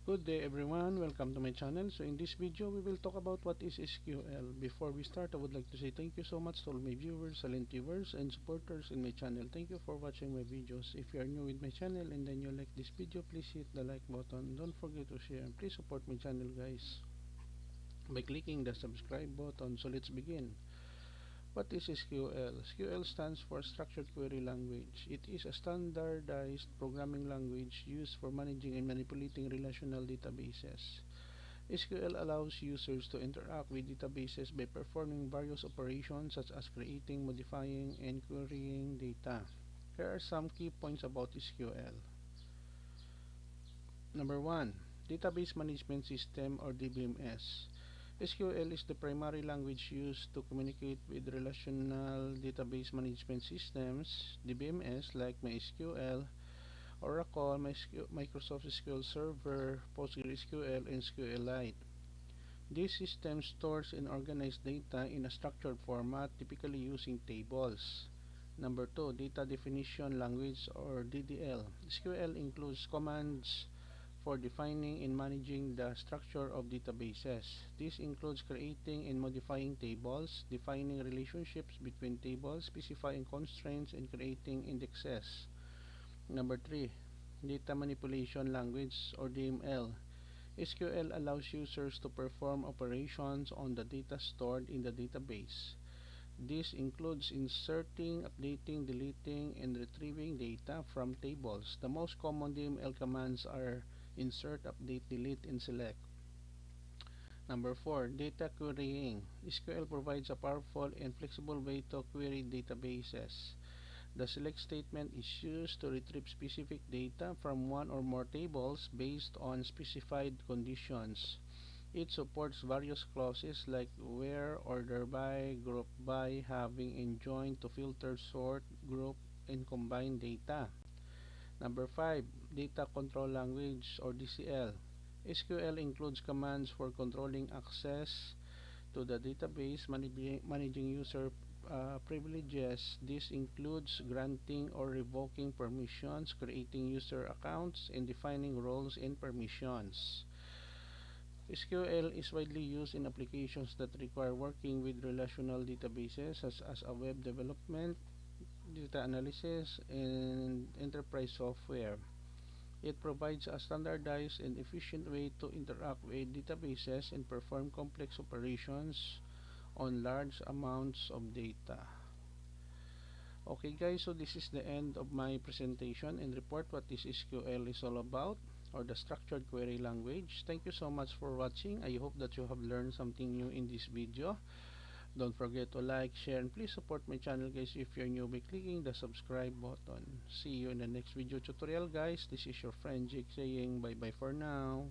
Good day everyone, welcome to my channel. So in this video, we will talk about what is SQL. Before we start, I would like to say thank you so much to all my viewers, silent viewers, and supporters in my channel. Thank you for watching my videos. If you are new with my channel and then you like this video, please hit the like button. Don't forget to share and please support my channel guys by clicking the subscribe button. So let's begin. What is SQL? SQL stands for Structured Query Language. It is a standardized programming language used for managing and manipulating relational databases. SQL allows users to interact with databases by performing various operations such as creating, modifying, and querying data. Here are some key points about SQL. Number 1. Database Management System or DBMS. SQL is the primary language used to communicate with relational database management systems, DBMS, like MySQL, Oracle, Microsoft SQL Server, PostgreSQL, and SQLite. This system stores and organizes data in a structured format, typically using tables. Number 2. Data Definition Language or DDL. SQL includes commands for defining and managing the structure of databases. This includes creating and modifying tables, defining relationships between tables, specifying constraints, and creating indexes. Number 3. Data Manipulation Language or DML. SQL allows users to perform operations on the data stored in the database. This includes inserting, updating, deleting, and retrieving data from tables. The most common DML commands are insert, update, delete, and select. Number 4. Data querying. SQL provides a powerful and flexible way to query databases. The select statement is used to retrieve specific data from one or more tables based on specified conditions. It supports various clauses like where, order by, group by, having, and join to filter, sort, group, and combine data. Number 5. Data Control Language or DCL. SQL includes commands for controlling access to the database, managing user privileges. This includes granting or revoking permissions, creating user accounts, and defining roles and permissions. SQL is widely used in applications that require working with relational databases such as a web development, data analysis, and enterprise software. It provides a standardized and efficient way to interact with databases and perform complex operations on large amounts of data. Okay guys, so this is the end of my presentation and report what this SQL is all about, or the structured query language. Thank you so much for watching. I hope that you have learned something new in this video. Don't forget to like, share, and please support my channel guys if you're new by clicking the subscribe button. See you in the next video tutorial guys. This is your friend Jake saying bye bye for now.